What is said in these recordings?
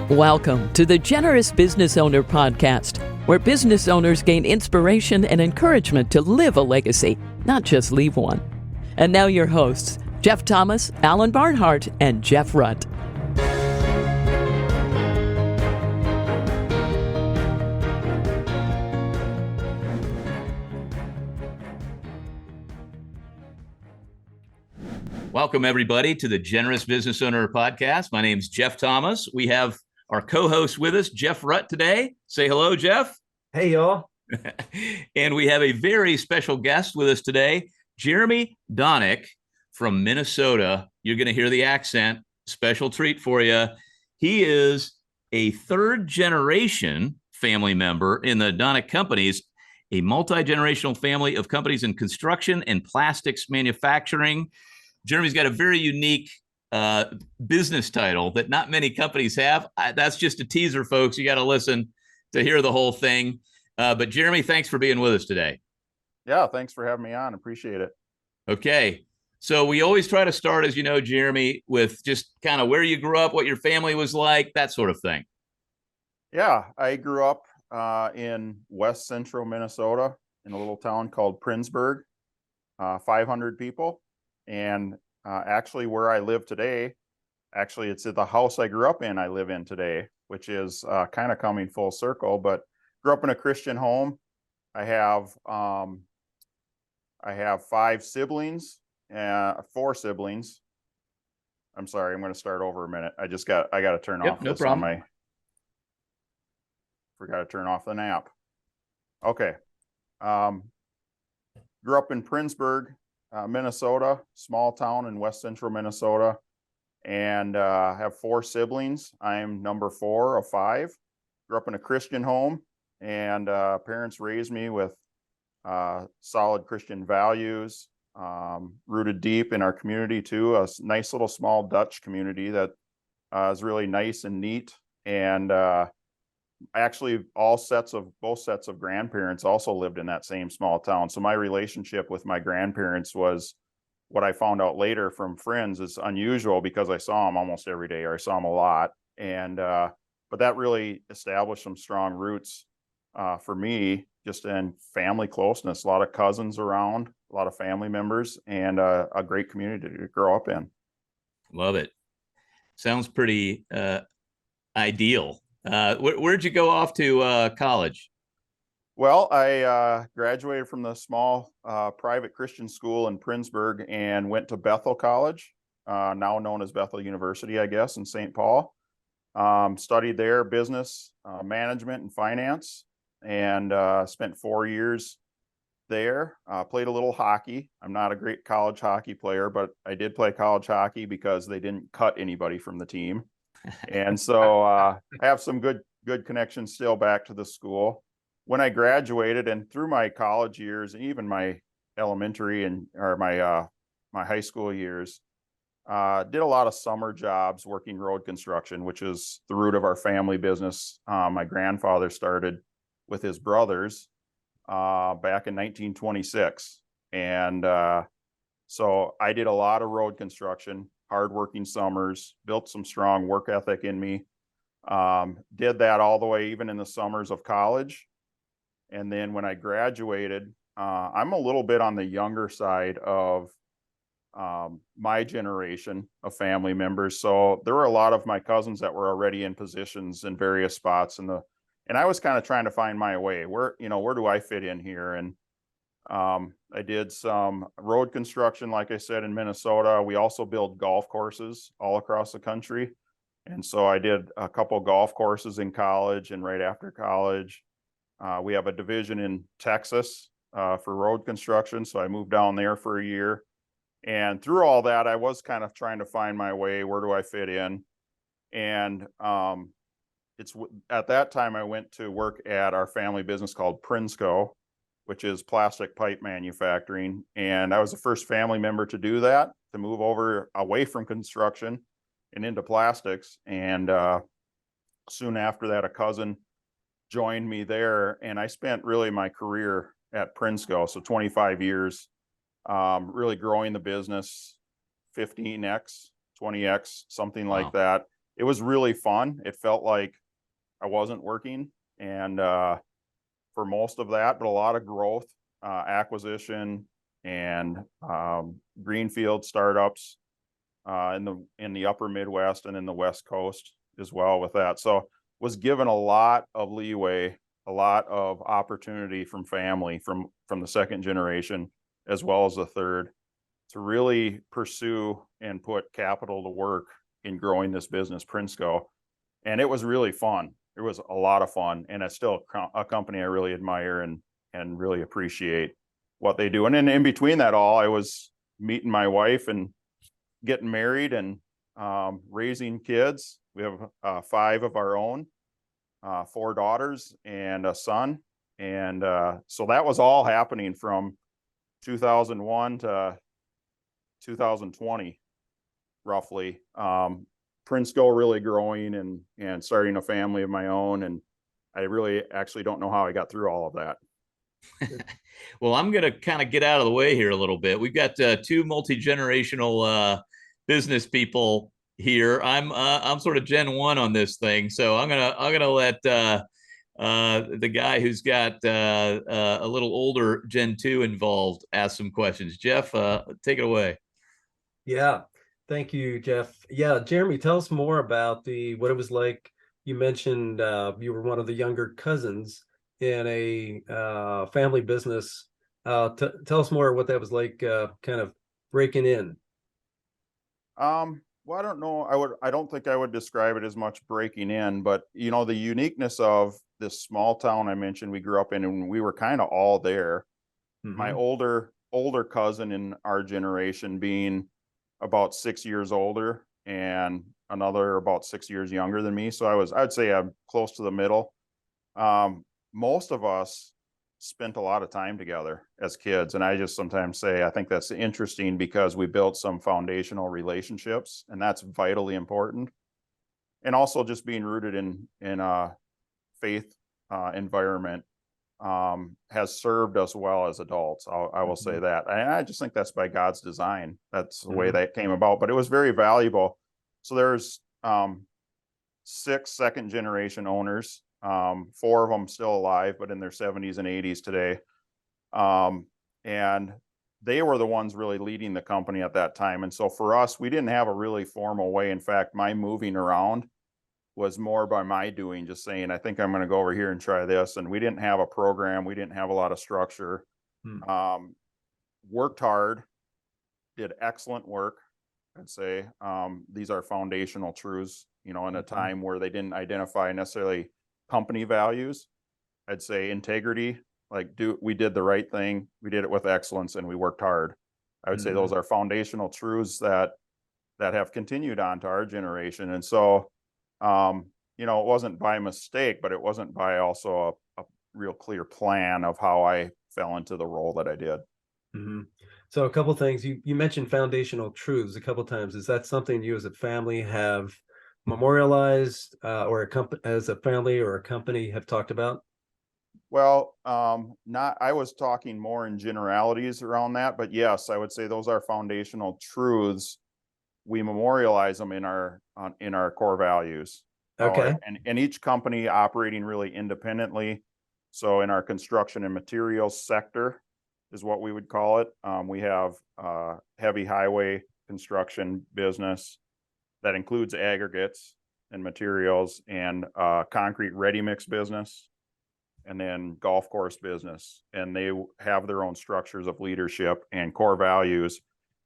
Welcome to the Generous Business Owner Podcast, where business owners gain inspiration and encouragement to live a legacy, not just leave one. And now your hosts, Jeff Thomas, Alan Barnhart, and Jeff Rutt. Welcome, everybody, to the Generous Business Owner Podcast. My name is Jeff Thomas. We have our co-host with us, Jeff Rutt, today. Say hello, Jeff. Hey, y'all. And we have a very special guest with us today, Jeremy Duininck from Minnesota. You're going to hear the accent. Special treat for you. He is a third-generation family member in the Duininck companies, a multi-generational family of companies in construction and plastics manufacturing. Jeremy's got a very unique business title that not many companies have. That's just a teaser, folks. You got to listen to hear the whole thing. But Jeremy, thanks for being with us today. Yeah, thanks for having me on. Appreciate it. Okay. So we always try to start, as you know, Jeremy, with just kind of where you grew up, what your family was like, that sort of thing. Yeah, I grew up in west central Minnesota in a little town called Princeburg, 500 people. And actually where I live today, it's at the house I grew up in, I live in today, which is kind of coming full circle, but grew up in a Christian home. I have four siblings. I'm sorry, I'm going to start over a minute. I got to turn off no this problem. Forgot to turn off the nap. Okay. Grew up in Princeburg, Minnesota, small town in west central Minnesota, and have four siblings. I'm number 4 of 5. Grew up in a Christian home, and parents raised me with solid Christian values, rooted deep in our community too. A nice little small Dutch community that is really nice and neat. And actually both sets of grandparents also lived in that same small town. So my relationship with my grandparents was, what I found out later from friends, is unusual because I saw them almost every day, or I saw them a lot. And but that really established some strong roots for me, just in family closeness, a lot of cousins around, a lot of family members, and a great community to grow up in. Love it. Sounds pretty ideal. Where'd you go off to college? Well, I graduated from the small private Christian school in Princeburg and went to Bethel College, now known as Bethel University, I guess, in St. Paul. Studied there business, management, and finance, and spent 4 years there. Played a little hockey. I'm not a great college hockey player, but I did play college hockey because they didn't cut anybody from the team. And so I have some good connections still back to the school. When I graduated, and through my college years, and even my elementary or my high school years, did a lot of summer jobs working road construction, which is the root of our family business. My grandfather started with his brothers back in 1926. And so I did a lot of road construction, hardworking summers, built some strong work ethic in me. Did that all the way even in the summers of college. And then when I graduated, I'm a little bit on the younger side of my generation of family members. So there were a lot of my cousins that were already in positions in various spots and I was kind of trying to find my way. Where do I fit in here? And I did some road construction, like I said, in Minnesota. We also build golf courses all across the country. And so I did a couple golf courses in college and right after college. We have a division in Texas for road construction. So I moved down there for a year. And through all that, I was kind of trying to find my way. Where do I fit in? And at that time, I went to work at our family business called Prinsco, which is plastic pipe manufacturing. And I was the first family member to do that, to move over away from construction and into plastics. And soon after that, a cousin joined me there. And I spent really my career at Prinsco, so 25 years, really growing the business, 15x, 20x, something like that. it was really fun. It felt like I wasn't working, and for most of that, but a lot of growth, acquisition, and greenfield startups in the upper Midwest and in the West Coast as well with that. So was given a lot of leeway, a lot of opportunity from family, from the second generation as well as the third, to really pursue and put capital to work in growing this business, Prinsco. And it was really fun. It was a lot of fun, and it's still a company I really admire and really appreciate what they do. And then in between that all, I was meeting my wife and getting married and raising kids. We have 5 of our own, 4 daughters and a son. And so that was all happening from 2001 to 2020, roughly. Prinsco really growing and starting a family of my own. And I really actually don't know how I got through all of that. Well, I'm going to kind of get out of the way here a little bit. We've got 2 multi-generational business people here. I'm sort of Gen 1 on this thing, so I'm gonna let the guy who's got a little older Gen 2 involved ask some questions. Jeff, take it away. Yeah, thank you, Jeff. Yeah, Jeremy, tell us more about what it was like. You mentioned you were one of the younger cousins in a family business. Tell us more what that was like, kind of breaking in. Well, I don't know. I don't think I would describe it as much breaking in, but the uniqueness of this small town I mentioned we grew up in, and we were kind of all there. Mm-hmm. My older cousin in our generation being about 6 years older, and another about 6 years younger than me. So I'd say I'm close to the middle. Most of us spent a lot of time together as kids. And I just sometimes say, I think that's interesting because we built some foundational relationships, and that's vitally important. And also just being rooted in a faith environment has served us well as adults. I will say that. And I just think that's by God's design. That's the way that came about, but it was very valuable. So there's 6 second generation owners. 4 of them still alive, but in their 70s and 80s today. And they were the ones really leading the company at that time. And so for us, we didn't have a really formal way. In fact, my moving around was more by my doing, just saying, I think I'm going to go over here and try this. And we didn't have a program. We didn't have a lot of structure. Worked hard, did excellent work. I'd say these are foundational truths, in a time where they didn't identify necessarily company values. I'd say integrity, we did the right thing, we did it with excellence, and we worked hard. I would say those are foundational truths that have continued on to our generation. And so it wasn't by mistake, but it wasn't by also a real clear plan of how I fell into the role that I did. So a couple things, you mentioned foundational truths a couple times. Is that something you as a family have memorialized, or as a family or a company have talked about? Well, I was talking more in generalities around that, but yes, I would say those are foundational truths. We memorialize them in our core values. Okay. And each company operating really independently. So in our construction and materials sector is what we would call it. We have heavy highway construction business that includes aggregates and materials, and concrete ready mix business, and then golf course business. And they have their own structures of leadership and core values.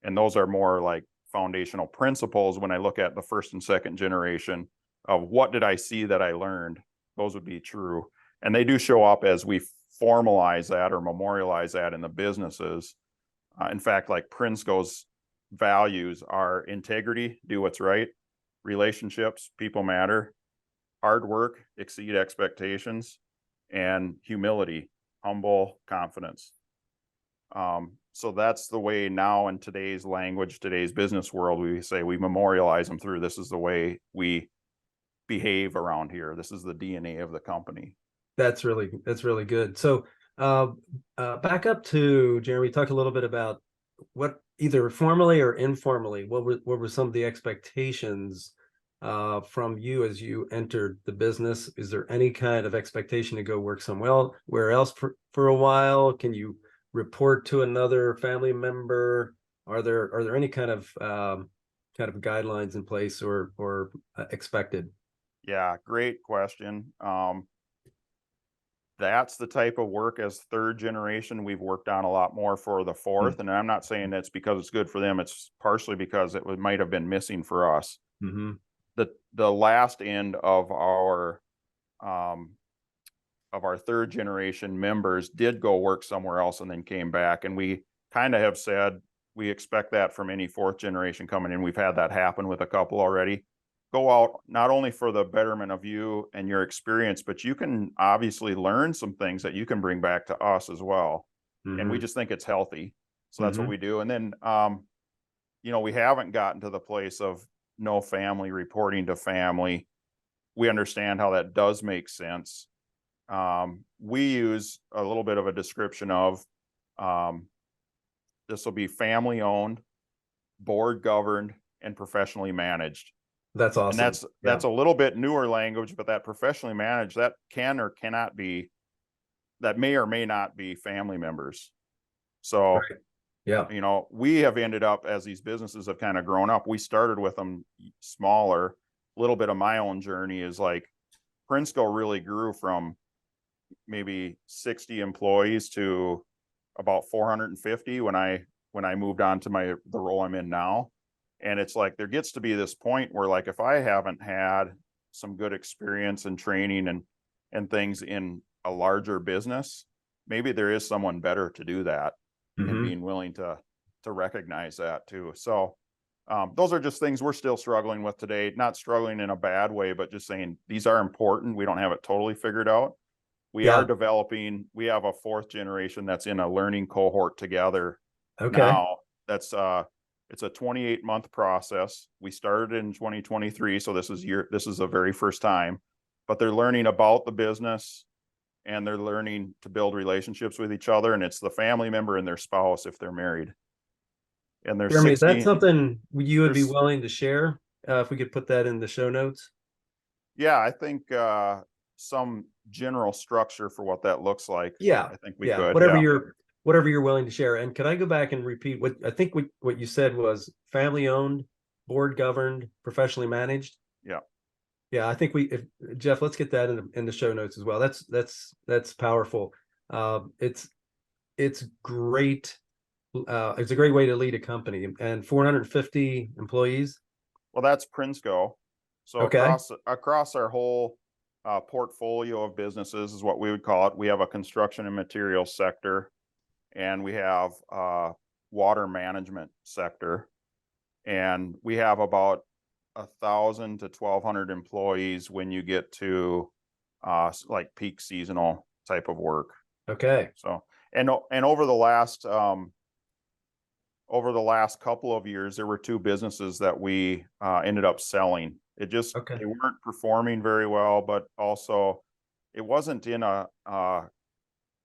And those are more like foundational principles. When I look at the first and second generation of what did I see that I learned, those would be true. And they do show up as we formalize that or memorialize that in the businesses. In fact, like Prinsco's values are integrity, do what's right, relationships, people matter, hard work, exceed expectations, and humility, humble confidence. So that's the way now in today's language, today's business world, we say we memorialize them through, this is the way we behave around here. This is the DNA of the company. That's really good. So back up to Jeremy, talk a little bit about what either formally or informally, what were some of the expectations from you as you entered the business? Is there any kind of expectation to go work somewhere else for a while? Can you report to another family member? Are there any kind of guidelines in place or expected? Yeah, great question. That's the type of work as third generation we've worked on a lot more for the fourth. And I'm not saying that's because it's good for them. It's partially because might have been missing for us. Mm-hmm. The last end of our third generation members did go work somewhere else and then came back. And we kind of have said we expect that from any fourth generation coming in. We've had that happen with a couple already. Go out not only for the betterment of you and your experience, but you can obviously learn some things that you can bring back to us as well. Mm-hmm. And we just think it's healthy. So that's Mm-hmm. what we do. And then, we haven't gotten to the place of no family reporting to family. We understand how that does make sense. We use a little bit of a description of this will be family owned, board governed, and professionally managed. That's awesome. And that's a little bit newer language, but that professionally managed, that can or cannot be, that may or may not be family members. So, right. Yeah, we have ended up, as these businesses have kind of grown up, we started with them smaller. A little bit of my own journey is like Prinsco really grew from maybe 60 employees to about 450 when I moved on to the role I'm in now. And it's like there gets to be this point where, like, if I haven't had some good experience and training and things in a larger business, maybe there is someone better to do that. mm-hmm. And being willing to recognize that too. So those are just things we're still struggling with today. Not struggling in a bad way, but just saying these are important. We don't have it totally figured out. We are developing. We have a fourth generation that's in a learning cohort together. Okay. Now that's it's a 28-month process. We started in 2023, so this is the very first time. But they're learning about the business, and they're learning to build relationships with each other. And it's the family member and their spouse if they're married. And there's Jeremy, 16, is that something you would be willing to share? If we could put that in the show notes. Yeah, I think some general structure for what that looks like. Yeah, I think we could. Whatever you're willing to share. And can I go back and repeat what you said was family owned, board governed, professionally managed? Yeah. Yeah, I think Jeff, let's get that in the show notes as well. That's powerful. It's great. It's a great way to lead a company. And 450 employees. Well, that's Prinsco. So okay. across our whole portfolio of businesses is what we would call it. We have a construction and materials sector, and we have a water management sector, and we have about 1,000 to 1,200 employees when you get to like peak seasonal type of work. Okay. So and over the last couple of years, there were two businesses that we ended up selling. They weren't performing very well, but also it wasn't in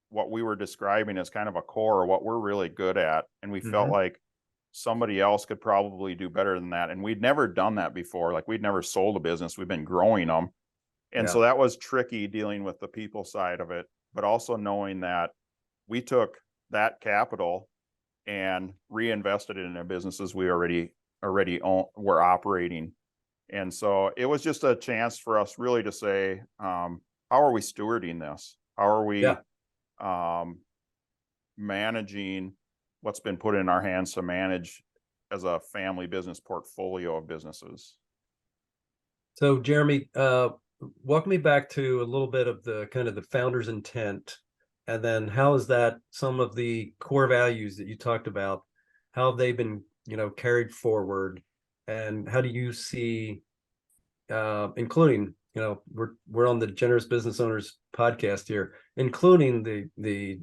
what we were describing as kind of a core, what we're really good at. And we felt like somebody else could probably do better than that. And we'd never done that before. Like, we'd never sold a business. We've been growing them. And so that was tricky, dealing with the people side of it, but also knowing that we took that capital and reinvested it in the businesses we already were operating. And so it was just a chance for us really to say, how are we stewarding this? How are we managing what's been put in our hands to manage as a family business portfolio of businesses? So Jeremy, walk me back to a little bit of the kind of the founder's intent, and then how is that some of the core values that you talked about, how have they been, carried forward, and how do you see, including, we're on the Generous Business Owners podcast here, including the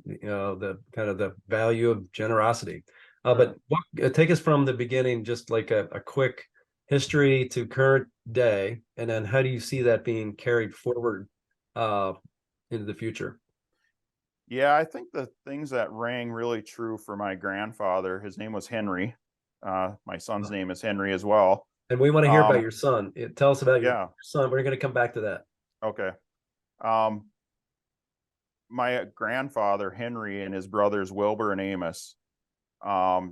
kind of the value of generosity. But take us from the beginning, just like a quick history to current day, and then how do you see that being carried forward into the future? Yeah, I think the things that rang really true for my grandfather, his name was Henry. My son's name is Henry as well. And we want to hear about Um, your son. Tell us about your yeah, son. We're going to come back to that. okay. Um, my grandfather, Henry, and his brothers, Wilbur and Amos,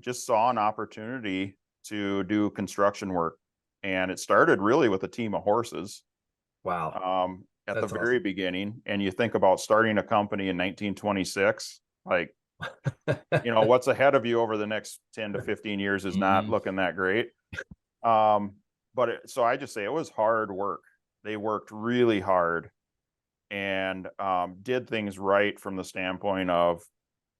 just saw an opportunity to do construction work. And it started really with a team of horses Wow. at the That's very awesome. beginning. And you think about starting a company in 1926, like, what's ahead of you over the next 10 to 15 years is not looking that great. So I just say it was hard work. They worked really hard and did things right from the standpoint of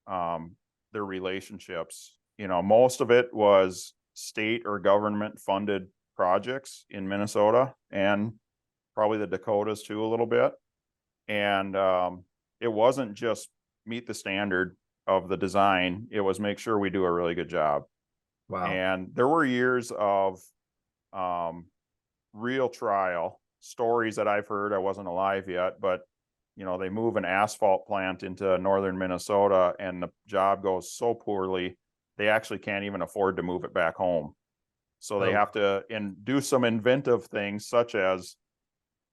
their relationships. Most of it was state or government funded projects in Minnesota and probably the Dakotas too, a little bit. And it wasn't just meet the standard of the design, it was make sure we do a really good job. Wow. And there were years of real trial stories that I've heard. I wasn't alive yet, but they move an asphalt plant into northern Minnesota and the job goes so poorly, they actually can't even afford to move it back home. So they have to do some inventive things, such as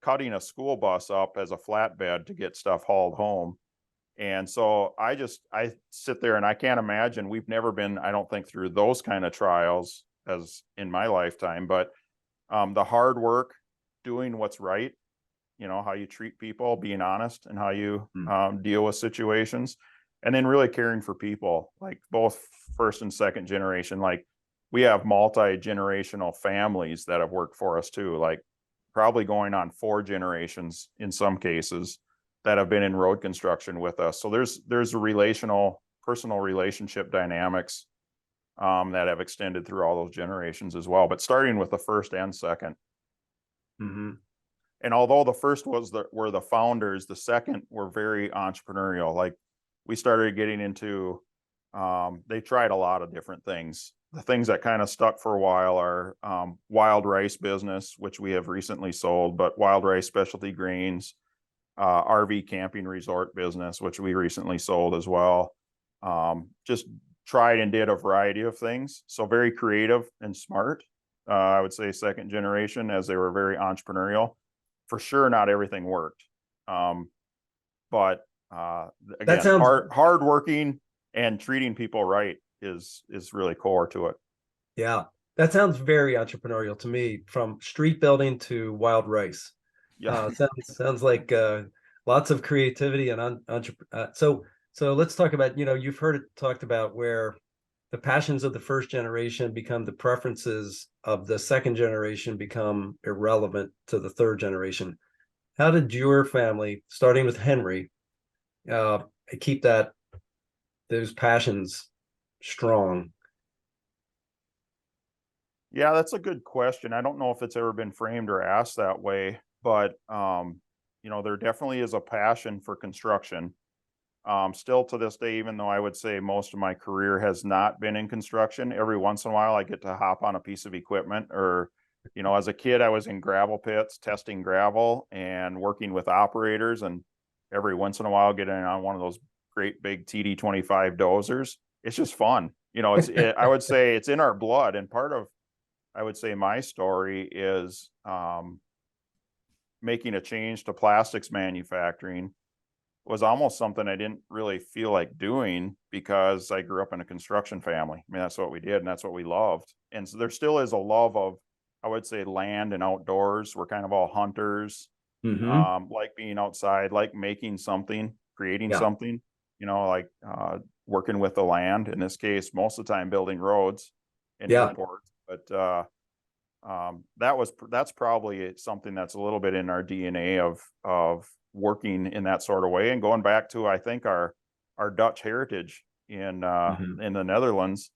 cutting a school bus up as a flatbed to get stuff hauled home. And so I sit there and I can't imagine, we've never been, I don't think, through those kind of trials as in my lifetime, but the hard work, doing what's right, how you treat people, being honest, and how you deal with situations, and then really caring for people, like both first and second generation. Like we have multi-generational families that have worked for us too, like probably going on 4 generations in some cases that have been in road construction with us. So there's a personal relationship dynamics that have extended through all those generations as well, but starting with the first and second. Mm-hmm. And although the first were the founders, the second were very entrepreneurial. Like we started getting into, they tried a lot of different things. The things that kind of stuck for a while are wild rice business, which we have recently sold, but wild rice specialty grains, RV camping resort business, which we recently sold as well. Just tried and did a variety of things. So very creative and smart. I would say second generation, as they were very entrepreneurial. For sure, not everything worked. But again, hard working and treating people right is really core to it. Yeah, that sounds very entrepreneurial to me, from street building to wild rice. Yeah. Sounds like lots of creativity and so let's talk about, you've heard it talked about where the passions of the first generation become the preferences of the second generation, become irrelevant to the third generation. How did your family, starting with Henry, keep those passions strong? Yeah, that's a good question. I don't know if it's ever been framed or asked that way, but there definitely is a passion for construction. Still to this day, even though I would say most of my career has not been in construction, every once in a while I get to hop on a piece of equipment, or, as a kid, I was in gravel pits, testing gravel and working with operators. And every once in a while getting on one of those great big TD25 dozers. It's just fun. I would say it's in our blood. And part of, I would say, my story is making a change to plastics manufacturing was almost something I didn't really feel like doing, because I grew up in a construction family. I mean, that's what we did and that's what we loved. And so there still is a love of, I would say, land and outdoors. We're kind of all hunters, like being outside, like making something, creating something, like working with the land. In this case, most of the time building roads and airports. But that's probably something that's a little bit in our DNA of working in that sort of way, and going back to, I think, our Dutch heritage in the Netherlands.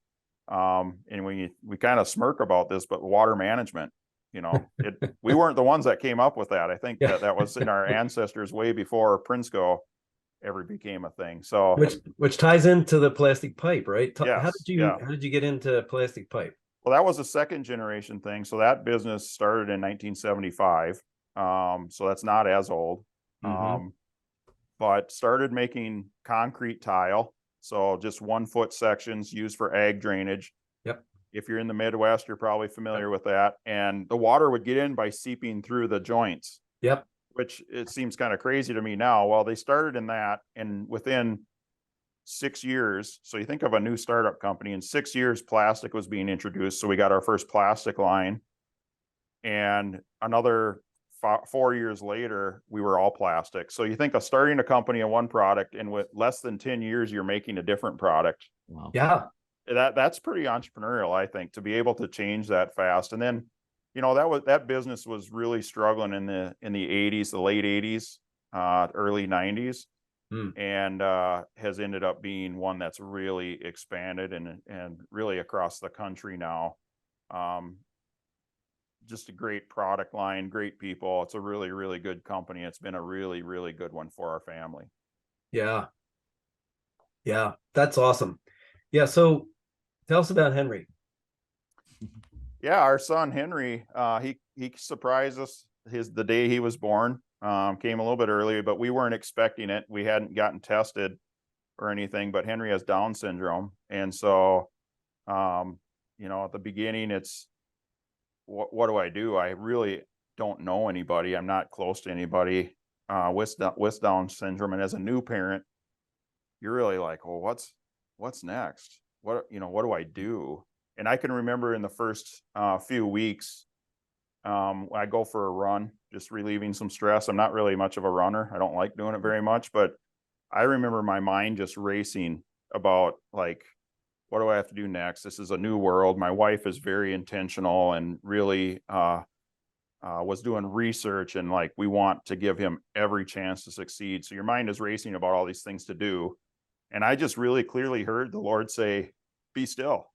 And we kind of smirk about this, but water management, we weren't the ones that came up with that. I think that was in our ancestors way before Prinsco ever became a thing. So which ties into the plastic pipe, right? Yes, how did you get into plastic pipe? Well, that was a second generation thing. So that business started in 1975. So that's not as old. But started making concrete tile. So just 1 foot sections used for ag drainage. Yep. If you're in the Midwest, you're probably familiar with that. And the water would get in by seeping through the joints. Yep. Which it seems kind of crazy to me now. Well, they started in that, and within 6 years, so you think of a new startup company, in 6 years, plastic was being introduced. So we got our first plastic line. And another 4 years later, we were all plastic. So you think of starting a company in one product, and with less than 10 years, you're making a different product. Wow. Yeah. That's pretty entrepreneurial, I think, to be able to change that fast. And then, that business was really struggling in the 80s, the late 80s, early 90s, and has ended up being one that's really expanded and really across the country now. Just a great product line, great people. It's a really, really good company. It's been a really, really good one for our family. Yeah. Yeah. That's awesome. Yeah. So tell us about Henry. Yeah, our son Henry, he surprised us the day he was born. Came a little bit early, but we weren't expecting it. We hadn't gotten tested or anything, but Henry has Down syndrome. And so, at the beginning, it's what do I do? I really don't know anybody. I'm not close to anybody with Down syndrome. And as a new parent, you're really like, well, what's next? What do I do? And I can remember in the first few weeks, I go for a run, just relieving some stress. I'm not really much of a runner. I don't like doing it very much, but I remember my mind just racing about like, what do I have to do next? This is a new world. My wife is very intentional and really was doing research, and like, we want to give him every chance to succeed. So your mind is racing about all these things to do. And I just really clearly heard the Lord say, be still.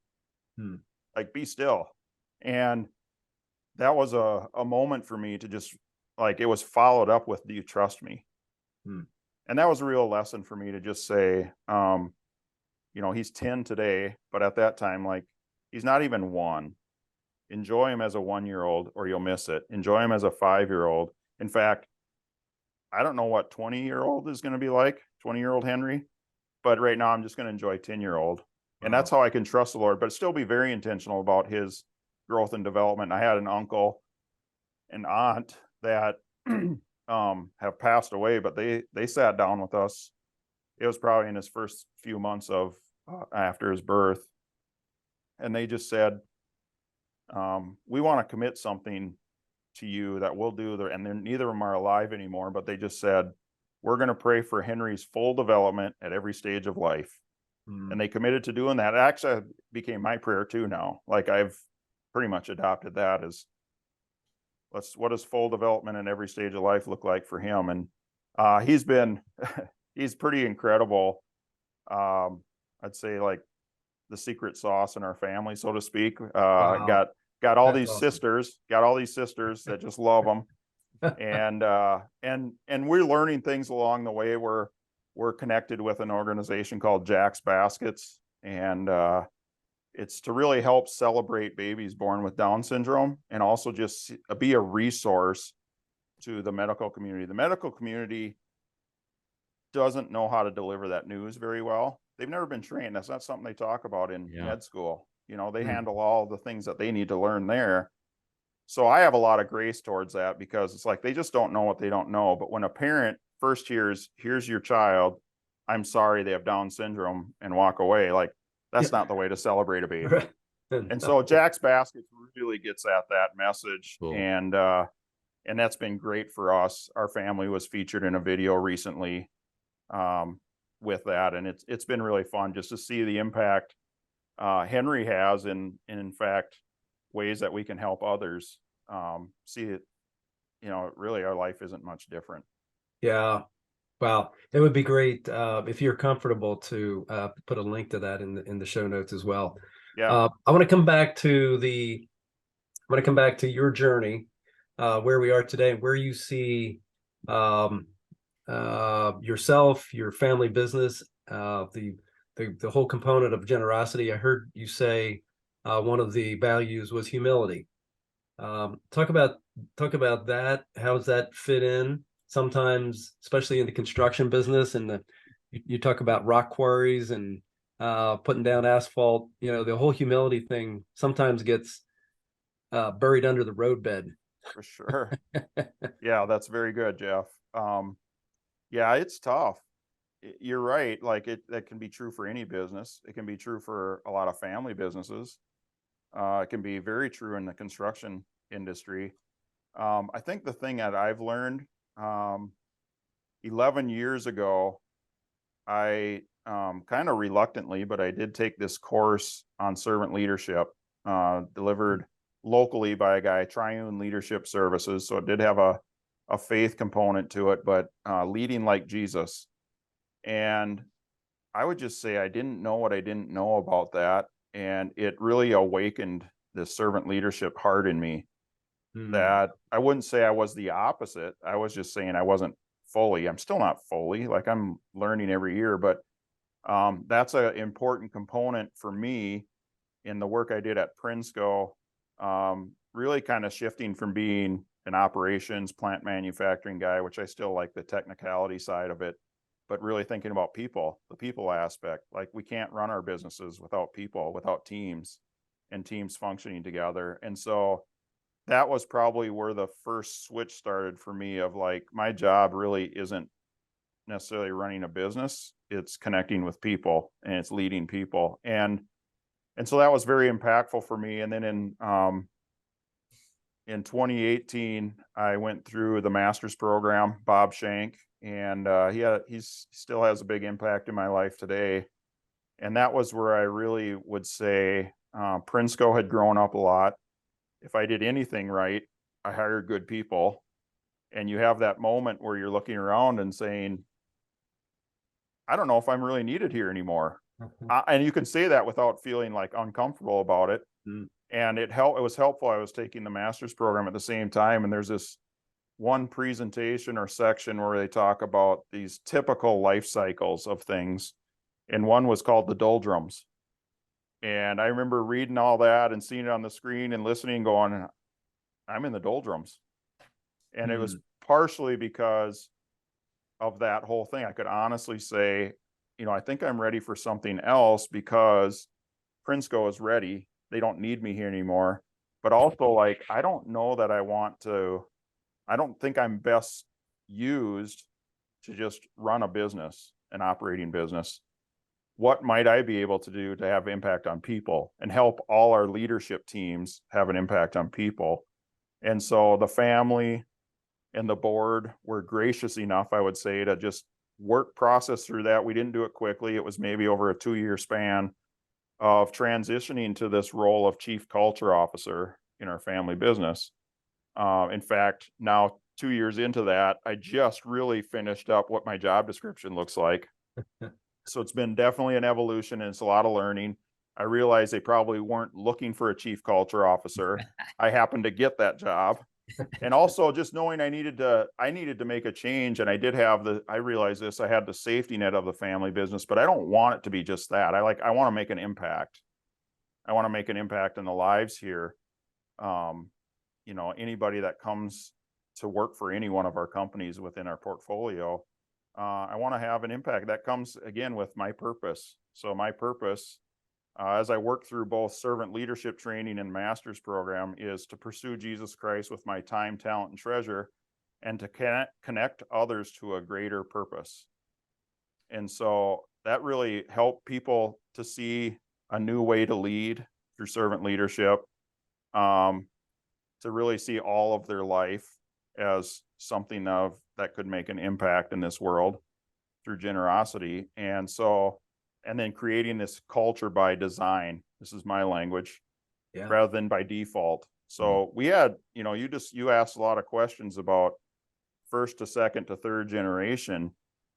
Like, be still. And that was a moment for me to just, like, it was followed up with, do you trust me? And that was a real lesson for me to just say, he's 10 today, but at that time, like, he's not even 1. Enjoy him as a 1-year-old or you'll miss it. Enjoy him as a 5-year-old. In fact, I don't know what 20-year-old is going to be like, 20-year-old Henry, but right now I'm just going to enjoy 10-year-old. And that's how I can trust the Lord, but still be very intentional about his growth and development. I had an uncle and aunt that have passed away, but they sat down with us. It was probably in his first few months of after his birth. And they just said, we want to commit something to you that we'll do there. And then neither of them are alive anymore, but they just said, we're going to pray for Henry's full development at every stage of life. And they committed to doing that. It actually became my prayer too now. Like, I've pretty much adopted that as, what does full development in every stage of life look like for him? And he's pretty incredible. I'd say like the secret sauce in our family, so to speak. Got all these sisters that just love him. And we're learning things along the way. We're connected with an organization called Jack's Baskets, and it's to really help celebrate babies born with Down syndrome, and also just be a resource to the medical community. The medical community doesn't know how to deliver that news very well. They've never been trained. That's not something they talk about in med school. They handle all the things that they need to learn there. So I have a lot of grace towards that, because it's like, they just don't know what they don't know. But when a parent first here's your child, I'm sorry they have Down syndrome, and walk away, like, that's not the way to celebrate a baby. Right. And so Jack's Baskets really gets at that message. Cool. And that's been great for us. Our family was featured in a video recently with that, and it's been really fun just to see the impact Henry has in fact ways that we can help others see it. Really, our life isn't much different. Yeah. Wow. It would be great if you're comfortable to put a link to that in the show notes as well. Yeah. I want to come back to your journey, where we are today, and where you see yourself, your family business, the whole component of generosity. I heard you say one of the values was humility. Talk about that. How does that fit in? Sometimes, especially in the construction business, and you talk about rock quarries and putting down asphalt. The whole humility thing sometimes gets buried under the roadbed. For sure. Yeah, that's very good, Jeff. Yeah, it's tough. You're right. Like that can be true for any business. It can be true for a lot of family businesses. It can be very true in the construction industry. I think the thing that I've learned 11 years ago, I kind of reluctantly, but I did take this course on servant leadership, delivered locally by a guy, Triune Leadership Services. So it did have a faith component to it, but leading like Jesus. And I would just say I didn't know what I didn't know about that. And it really awakened this servant leadership heart in me. That I wouldn't say I was the opposite. I was just saying I wasn't fully. I'm still not fully. Like I'm learning every year, but that's an important component for me in the work I did at Prinsco. Really kind of shifting from being an operations plant manufacturing guy, which I still like the technicality side of it, but really thinking about people, the people aspect. Like we can't run our businesses without people, without teams and teams functioning together. And so that was probably where the first switch started for me of like, my job really isn't necessarily running a business. It's connecting with people and it's leading people. And so that was very impactful for me. And then in 2018, I went through the master's program, Bob Shank, and he still has a big impact in my life today. And that was where I really would say Prinsco had grown up a lot. If I did anything right, I hired good people. And you have that moment where you're looking around and saying, I don't know if I'm really needed here anymore. And you can say that without feeling like uncomfortable about it. And it was helpful. I was taking the master's program at the same time. And there's this one presentation or section where they talk about these typical life cycles of things. And one was called the doldrums. And I remember reading all that and seeing it on the screen and listening, going, I'm in the doldrums. And it was partially because of that whole thing. I could honestly say, I think I'm ready for something else because Prinsco is ready. They don't need me here anymore. But also, like, I don't know that I don't think I'm best used to just run a business, an operating business. What might I be able to do to have impact on people and help all our leadership teams have an impact on people? And so the family and the board were gracious enough, I would say, to just process through that. We didn't do it quickly. It was maybe over a 2-year span of transitioning to this role of chief culture officer in our family business. In fact, now 2 years into that, I just really finished up what my job description looks like. So it's been definitely an evolution and it's a lot of learning. I realized they probably weren't looking for a chief culture officer. I happened to get that job. And also just knowing I needed to make a change. And I realized this, I had the safety net of the family business, but I don't want it to be just that. I want to make an impact. I want to make an impact in the lives here. Anybody that comes to work for any one of our companies within our portfolio, I want to have an impact. That comes again with my purpose. So my purpose, as I work through both servant leadership training and master's program, is to pursue Jesus Christ with my time, talent, and treasure, and to connect others to a greater purpose. And so that really helped people to see a new way to lead through servant leadership, to really see all of their life as something that could make an impact in this world through generosity. And then creating this culture by design. This is my language, rather than by default. So we had, you asked a lot of questions about first to second to third generation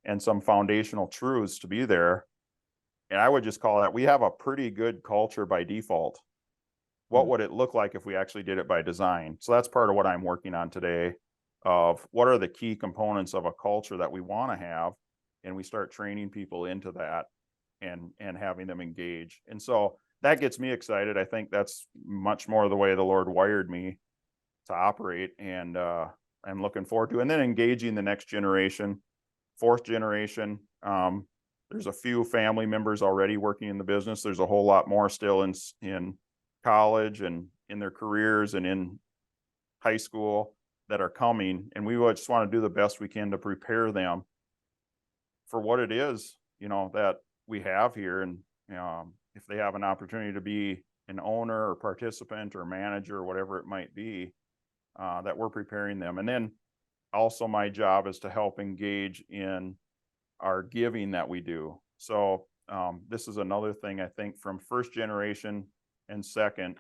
and some foundational truths to be there. And I would just call that, we have a pretty good culture by default. What would it look like if we actually did it by design? So that's part of what I'm working on today, of what are the key components of a culture that we want to have, and we start training people into that and having them engage. And so that gets me excited. I think that's much more the way the Lord wired me to operate, and I'm looking forward to, and then engaging the next generation, fourth generation. there's a few family members already working in the business. There's a whole lot more still in college and in their careers and in high school that are coming. And we just want to do the best we can to prepare them for what it is, that we have here. And if they have an opportunity to be an owner or participant or manager or whatever it might be, that we're preparing them. And then also my job is to help engage in our giving that we do. So this is another thing I think from first generation and second,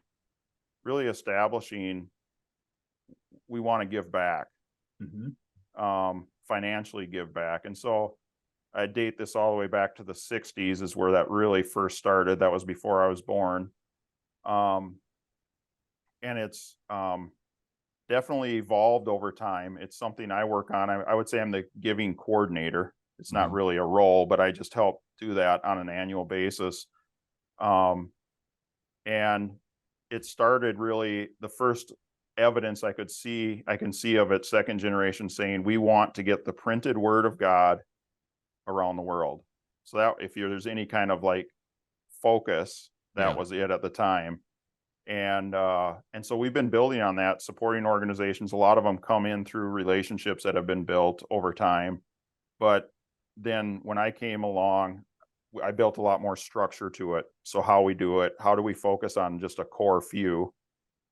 really establishing we want to give back, financially give back. And so I date this all the way back to the 60s is where that really first started. That was before I was born. And it's definitely evolved over time. It's something I work on. I would say I'm the giving coordinator. It's not really a role, but I just help do that on an annual basis. And it started really the first evidence I can see of it, second generation, saying we want to get the printed word of God around the world. So that if there's any kind of like focus, that was it at the time. And so we've been building on that, supporting organizations. A lot of them come in through relationships that have been built over time. But then when I came along, I built a lot more structure to it. So how we do it, how do we focus on just a core few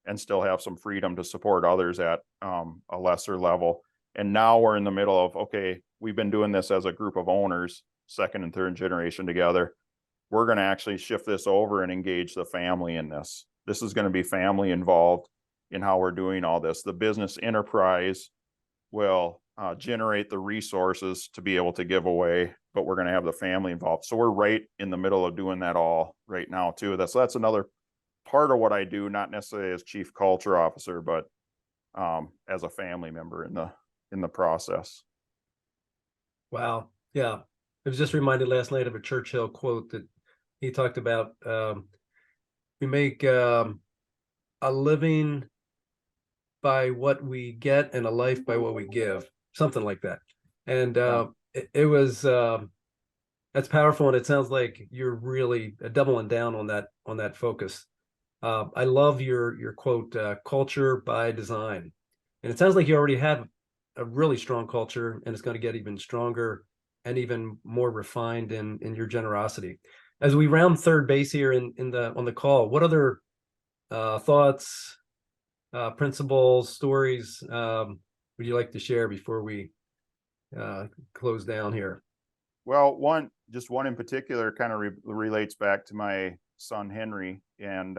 and still have some freedom to support others at a lesser level. And now we're in the middle of, okay, we've been doing this as a group of owners, second and third generation together. We're going to actually shift this over and engage the family in this. This is going to be family involved in how we're doing all this. The business enterprise will generate the resources to be able to give away, but we're going to have the family involved. So we're right in the middle of doing that all right now too. That's another part of what I do, not necessarily as chief culture officer, but as a family member in the process. Wow. Yeah. I was just reminded last night of a Churchill quote that he talked about. We make a living by what we get and a life by what we give, something like that. And it was that's powerful, and it sounds like you're really doubling down on that focus. I love your quote, culture by design. And it sounds like you already have a really strong culture, and it's going to get even stronger and even more refined in your generosity. As we round third base here on the call, what other thoughts, principles, stories would you like to share before we close down here? Well, one in particular kind of relates back to my son Henry, and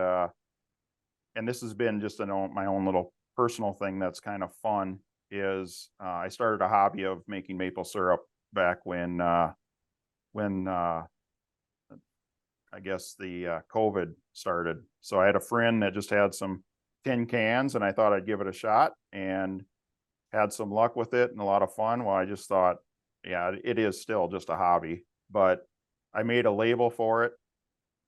this has been just my own little personal thing that's kind of fun. Is I started a hobby of making maple syrup back when I guess the COVID started. So I had a friend that just had some tin cans, and I thought I'd give it a shot, and had some luck with it and a lot of fun. Well, I just thought, yeah, it is still just a hobby, but I made a label for it.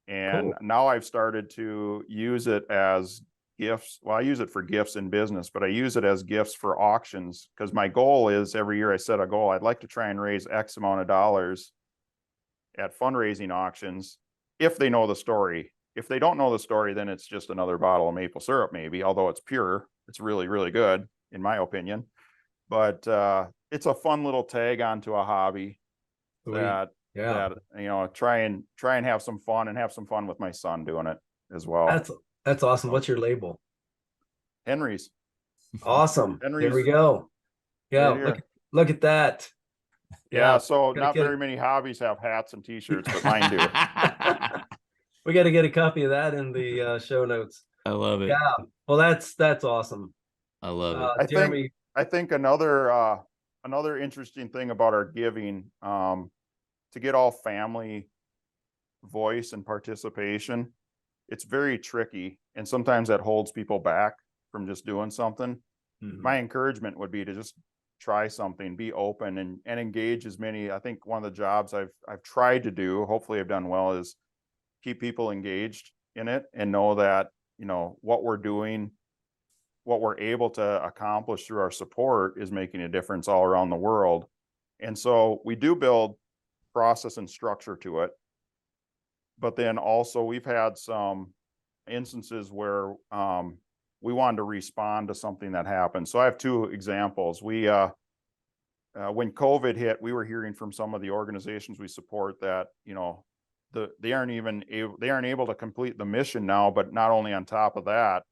And now I've started to use it as gifts. Well, I use it for gifts in business, but I use it as gifts for auctions, because my goal is every year I set a goal. I'd like to try and raise X amount of dollars at fundraising auctions if they know the story. If they don't know the story, then it's just another bottle of maple syrup, maybe, although it's pure. It's really, really good, in my opinion. But it's a fun little tag onto a hobby that try and have some fun, and have some fun with my son doing it as well. That's awesome. What's your label? Henry's. Awesome. Henry's. There we go. Yeah, right look at that. Yeah, so not very many hobbies have hats and t-shirts, but mine do. We got to get a copy of that in the show notes. I love it. Yeah. Well, that's awesome. I love it. Jeremy, I think another interesting thing about our giving, to get all family voice and participation, it's very tricky, and sometimes that holds people back from just doing something. My encouragement would be to just try something, be open, and engage as many. I think one of the jobs I've tried to do, hopefully I've done well, is keep people engaged in it, and know that, what we're doing, what we're able to accomplish through our support is making a difference all around the world. And so we do build process and structure to it. But then also we've had some instances where we wanted to respond to something that happened. So I have two examples. We when COVID hit, we were hearing from some of the organizations we support that, you know, they aren't able to complete the mission now. But not only on top of that,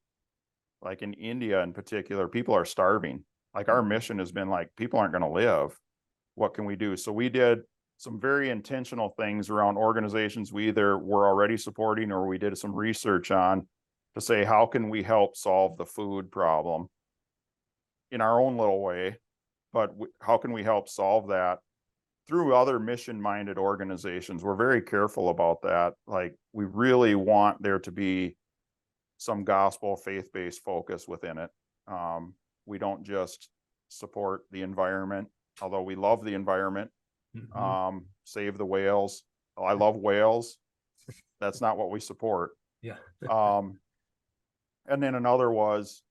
like in India in particular, people are starving. Like our mission has been like, people aren't going to live. What can we do? So we did some very intentional things around organizations we either were already supporting or we did some research on to say, how can we help solve the food problem in our own little way? But how can we help solve that through other mission-minded organizations? We're very careful about that. Like, we really want there to be some gospel faith-based focus within it. We don't just support the environment, although we love the environment. Save the whales. Oh, I love whales. That's not what we support. Yeah. And then another was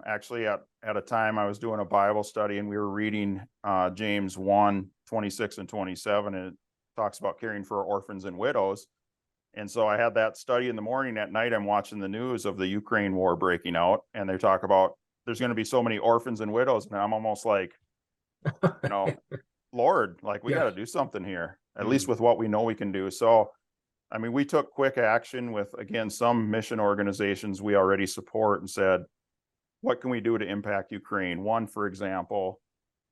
actually at a time I was doing a Bible study and we were reading James 1:26 and 27, and it talks about caring for orphans and widows. And so I had that study in the morning. At night, I'm watching the news of the Ukraine war breaking out, and they talk about there's going to be so many orphans and widows. And I'm almost like, you know, Lord, like we got to do something here, at least with what we know we can do. So, I mean, we took quick action with, again, some mission organizations we already support and said, what can we do to impact Ukraine? One, for example,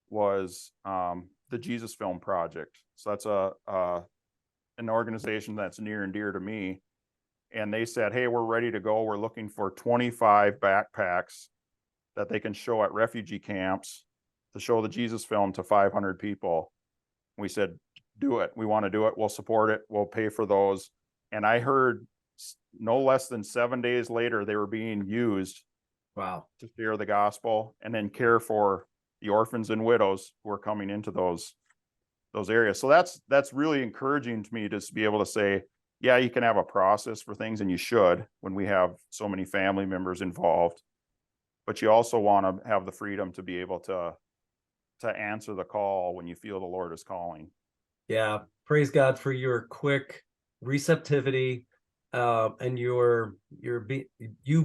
was the Jesus Film Project. So that's an organization that's near and dear to me. And they said, hey, we're ready to go. We're looking for 25 backpacks that they can show at refugee camps to show the Jesus film to 500 people. We said, do it. We want to do it. We'll support it. We'll pay for those. And I heard no less than 7 days later, they were being used to share the gospel and then care for the orphans and widows who are coming into those areas. So that's really encouraging to me to be able to say, yeah, you can have a process for things, and you should when we have so many family members involved. But you also want to have the freedom to be able to answer the call when you feel the Lord is calling. Yeah, praise God for your quick receptivity and you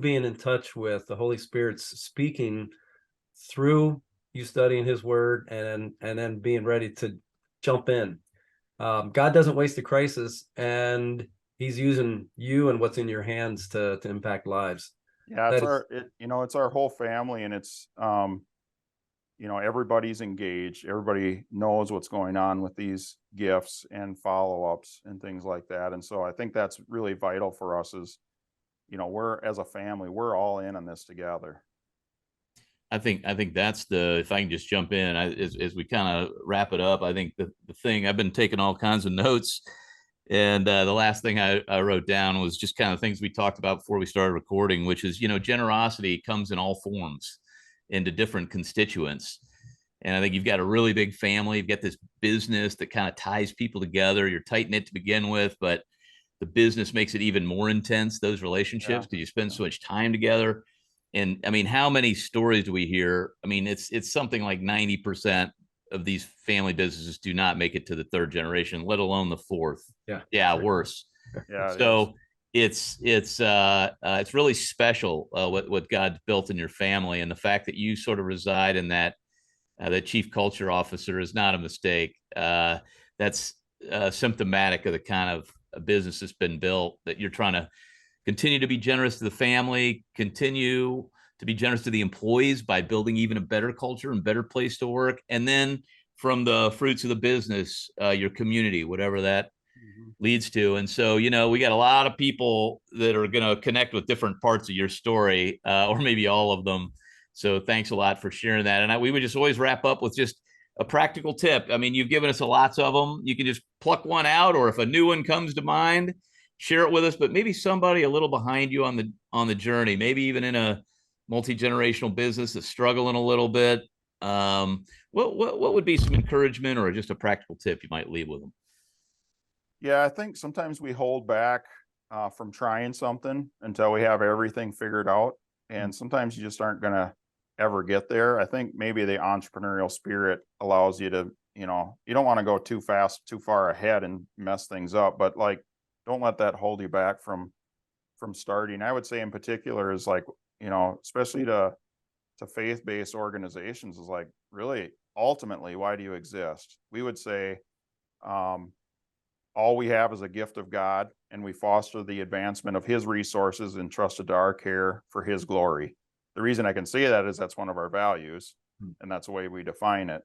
being in touch with the Holy Spirit's speaking through you studying His Word and then being ready to jump in. God doesn't waste a crisis, and He's using you and what's in your hands to impact lives. Yeah, it's our whole family, and it's everybody's engaged. Everybody knows what's going on with these gifts and follow-ups and things like that. And so I think that's really vital for us is, we're, as a family, we're all in on this together. I think that's if I can just jump in, as we kind of wrap it up, I think the thing, I've been taking all kinds of notes, and the last thing I wrote down was just kind of things we talked about before we started recording, which is, generosity comes in all forms into different constituents. And I think you've got a really big family. You've got this business that kind of ties people together. You're tight knit to begin with, but the business makes it even more intense, those relationships, because you spend so much time together. And I mean, how many stories do we hear? I mean, it's something like 90% of these family businesses do not make it to the third generation, let alone the fourth. Yeah, worse. Yeah. So it's really special what God's built in your family, and the fact that you sort of reside in that chief culture officer is not a mistake. That's symptomatic of the kind of business that's been built, that you're trying to continue to be generous to the family, continue to be generous to the employees by building even a better culture and better place to work. And then from the fruits of the business, your community, whatever that leads to. And so, we got a lot of people that are going to connect with different parts of your story, or maybe all of them. So thanks a lot for sharing that. And we would just always wrap up with just a practical tip. I mean, you've given us lots of them. You can just pluck one out, or if a new one comes to mind, share it with us. But maybe somebody a little behind you on the journey, maybe even in a multi-generational business that's struggling a little bit. What would be some encouragement or just a practical tip you might leave with them? Yeah, I think sometimes we hold back from trying something until we have everything figured out. And sometimes you just aren't going to ever get there. I think maybe the entrepreneurial spirit allows you to, you don't want to go too fast, too far ahead and mess things up, but like, don't let that hold you back from starting. I would say in particular is like, especially to faith-based organizations, is like, really, ultimately, why do you exist? We would say, all we have is a gift of God, and we foster the advancement of his resources entrusted to our care for his glory. The reason I can say that is that's one of our values, and that's the way we define it.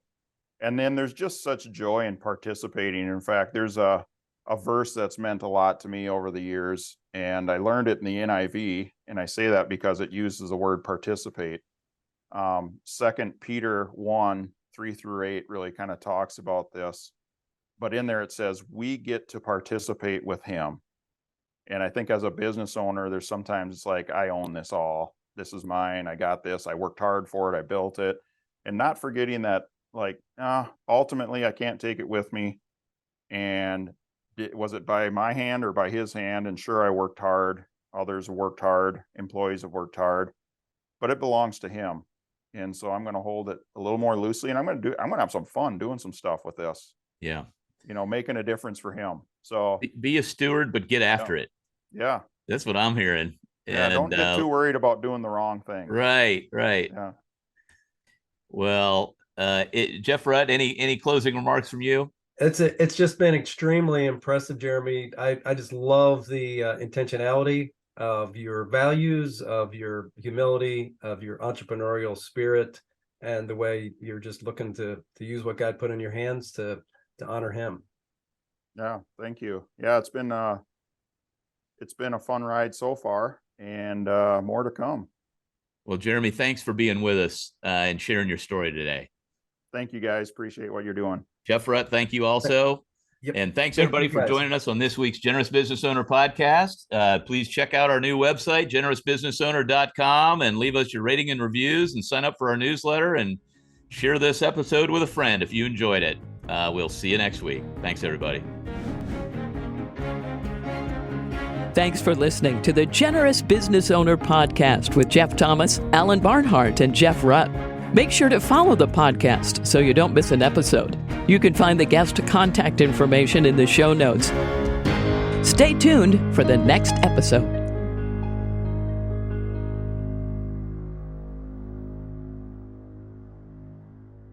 And then there's just such joy in participating. In fact, there's a verse that's meant a lot to me over the years, and I learned it in the NIV, and I say that because it uses the word participate. 2 Peter 1:3-8 really kind of talks about this. But in there it says, we get to participate with him. And I think as a business owner, there's sometimes it's like, I own this all. This is mine. I got this. I worked hard for it. I built it. And not forgetting that, like, ultimately, I can't take it with me. And was it by my hand or by his hand? And sure, I worked hard. Others have worked hard. Employees have worked hard. But it belongs to him. And so I'm going to hold it a little more loosely. And I'm going to have some fun doing some stuff with this. Yeah. Making a difference for him. So be a steward, but get after it. Yeah. That's what I'm hearing. Yeah. And, don't get too worried about doing the wrong thing. Right. Yeah. Well, Jeff Rutt, any closing remarks from you? It's just been extremely impressive, Jeremy. I just love the intentionality of your values, of your humility, of your entrepreneurial spirit, and the way you're just looking to use what God put in your hands to honor him. Yeah, thank you. Yeah, it's been a fun ride so far, and more to come. Well, Jeremy, thanks for being with us and sharing your story today. Thank you, guys. Appreciate what you're doing. Jeff Rutt, thank you also. Yep. And thanks everybody for joining us on this week's Generous Business Owner podcast. Please check out our new website, generousbusinessowner.com, and leave us your rating and reviews and sign up for our newsletter and share this episode with a friend if you enjoyed it. We'll see you next week. Thanks, everybody. Thanks for listening to the Generous Business Owner Podcast with Jeff Thomas, Alan Barnhart, and Jeff Rutt. Make sure to follow the podcast so you don't miss an episode. You can find the guest contact information in the show notes. Stay tuned for the next episode.